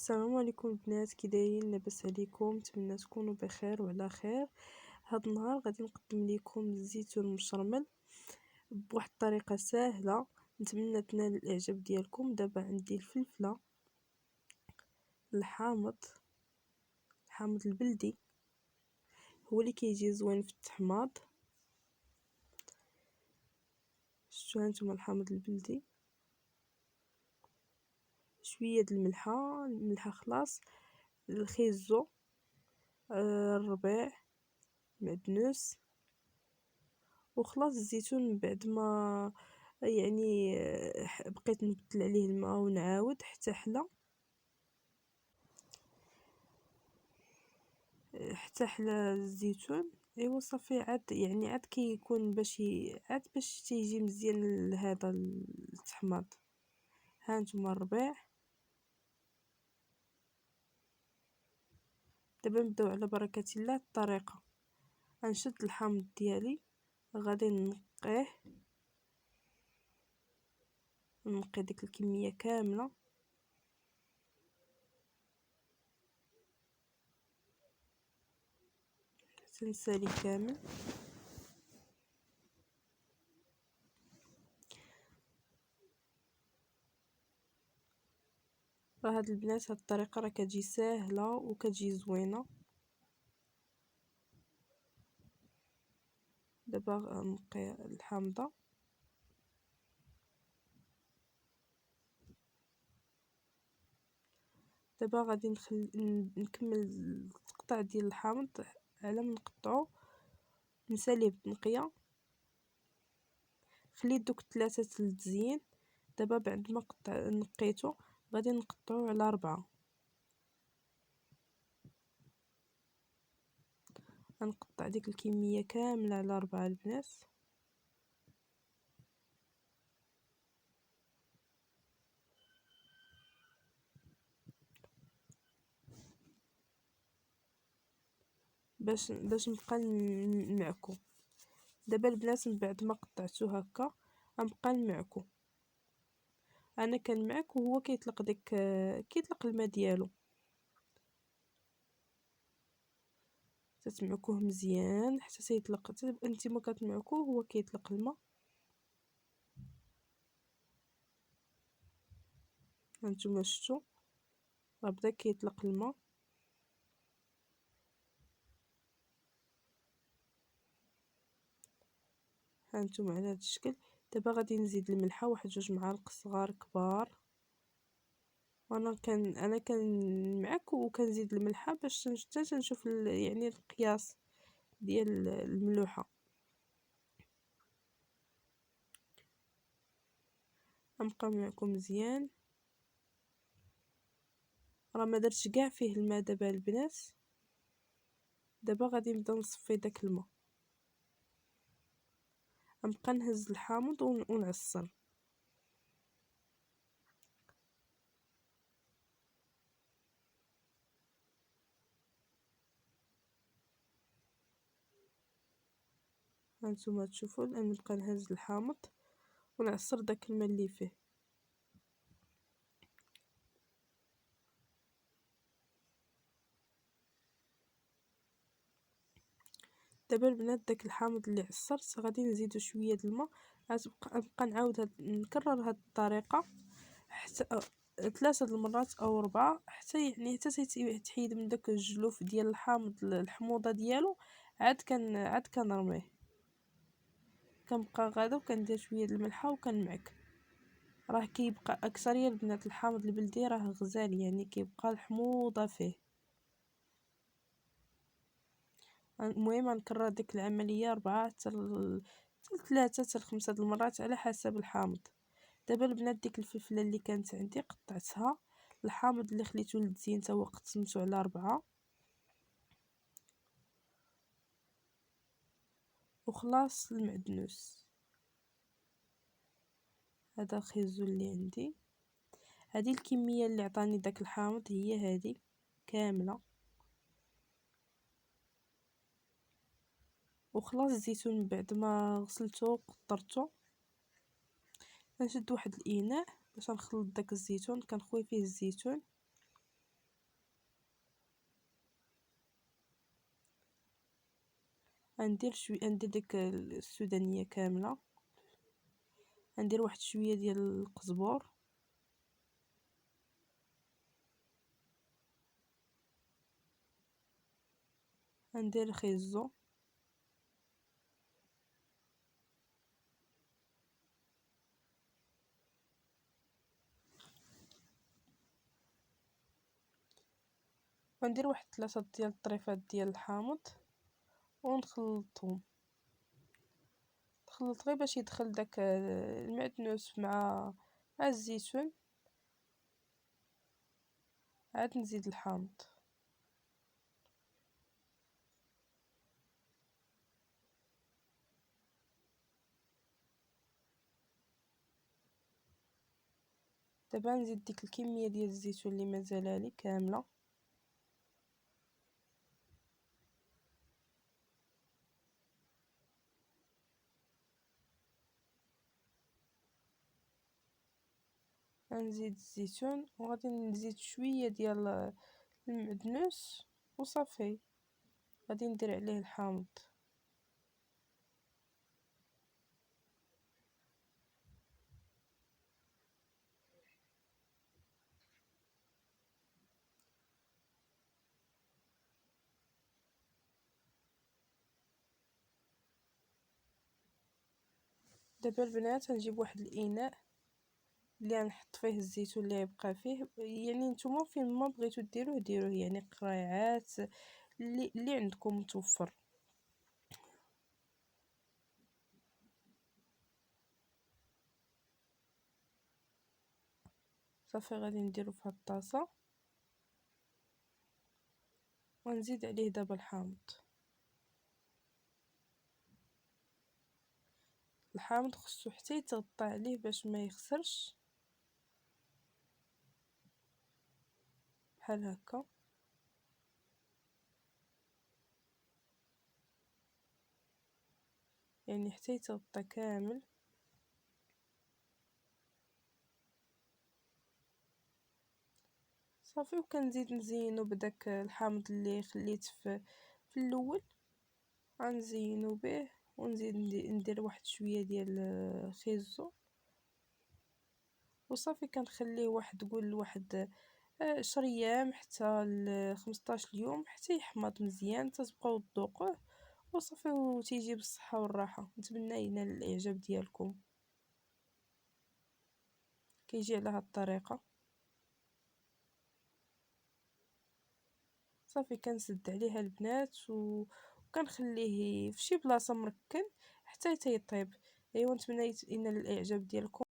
السلام عليكم البنات، كي دايرين؟ لاباس عليكم؟ نتمنى تكونوا بخير وعلى خير. هاد النهار غادي نقدم لكم الزيتون المشرمل بواحد الطريقه سهله، نتمنى تنال الاعجاب ديالكم. دابا عندي الفلفله، الحامض البلدي هو اللي كيجي زوين في التحماض. شفتو هانتوما الحامض البلدي، شويه د الملحه خلاص، الخيزو، الربيع، معدنوس، وخلاص الزيتون. من بعد ما يعني بقيت نبدل عليه الماء ونعاود حتى حلا الزيتون. ايوا صافي، عاد كيكون باش تيجي مزيان هذا التحماض. ها نتوما الربيع. دابا نبداو على بركه الله الطريقه. غنشد الحامض ديالي، غادي نقي ديك الكميه كامله. نسالي كامل. راه هاد البنات، هاد الطريقه راه كتجي ساهله وكتجي زوينه. دابا غنقي الحامضه. دابا غادي نكمل القطع ديال الحامض. على ما نقطعو نساليه بنقيه. خليت دوك 3 للتزيين. دابا بعد ما نقيتو غادي نقطعو على 4. غنقطع ديك الكميه كامله على 4 البنات. باش نبقى نمعكو. دابا البنات من بعد ما قطعتو هكا غنبقى نمعكو. انا كنمعك وهو كيطلق الماء ديالو. تتمعكوه مزيان حتى تيطلق. نتيما كتمعكوه هو كيطلق الماء. هانتوما شفتوا راه بدا كيطلق الماء. هانتوما على هذا الشكل. دابا غادي نزيد الملحه، واحد 2 معالق صغار كبار. انا كنمعك وكنزيد الملحه باش حتى تنشوف يعني القياس ديال الملوحه. غنبقاو معكم مزيان. راه ما درتش كاع فيه الماء دابا البنات. دابا غادي نبدا نصفي داك الماء. غنبقى نهز الحامض ونعصر. هانتوما تشوفوا نبقى نهز الحامض ونعصر داك الماء اللي فيه. دابا البنات داك الحامض اللي عصرت غادي نزيدو شويه د الماء. غنبقى نعاود نكرر هاد الطريقه حتى 3 المرات او 4، حتى تحيد من داك الجلوف ديال الحامض الحموضه ديالو. عاد كنرميه. كنبقى غادا وكندير شويه د الملحه وكنمعك. راه كيبقى اكثريه البنات الحامض البلدي راه غزال، يعني كيبقى الحموضه فيه. المهم نكرر ديك العمليه 4 حتى 3 حتى 5 المرات على حسب الحامض. دابا البنات ديك الفلفله اللي كانت عندي قطعتها. الحامض اللي خليته للتزيين تا هو قسمته على 4. وخلاص المعدنوس. هذا الخيزو اللي عندي. هذه الكميه اللي عطاني داك الحامض هي هذه كامله. وخلاص الزيتون من بعد ما غسلته وقطرته كنشد واحد الاناء باش نخلط داك الزيتون. كنخوي فيه الزيتون غندير ديك السودانيه كامله، غندير واحد شويه ديال القزبور، غندير الخيزو، وندير واحد 3 ديال الطريفات ديال الحامض ونخلطهم. نخلط غير باش يدخل داك المعدنوس مع الزيتون، عاد نزيد الحامض. دابا نزيد ديك الكميه ديال الزيتون اللي مازال لي كامله، غنزيد الزيتون وغادي نزيد شويه ديال المعدنوس وصافي، غادي ندير عليه الحامض. دابا البنات غنجيب واحد الاناء اللي غنحط فيه الزيتون اللي يبقى فيه، يعني نتوما فين ما بغيتو ديروه يعني قريعات اللي عندكم متوفر. صافي غادي نديرو في هاد الطاسه ونزيد عليه دابا الحامض. الحامض خصو حتى يتغطى عليه باش ما يخسرش، بحال هكا. يعني حتى يتغطى كامل. صافي وكنزيد نزينو بداك الحامض اللي خليت في الاول، غنزينو به ونزيد ندير واحد شويه ديال الخيزو وصافي. كنخليه قول واحد 10 ايام حتى ل 15 يوم حتى يحمض مزيان تتبقاو تذوقوه وصافي، وتيجي بالصحه والراحه. نتمنى ينال الاعجاب ديالكم. كيجي على هاد الطريقه. صافي كنسد عليها البنات وكنخليه في شي بلاصه مركن حتى يطيب. ايوا نتمنى ينال الاعجاب ديالكم.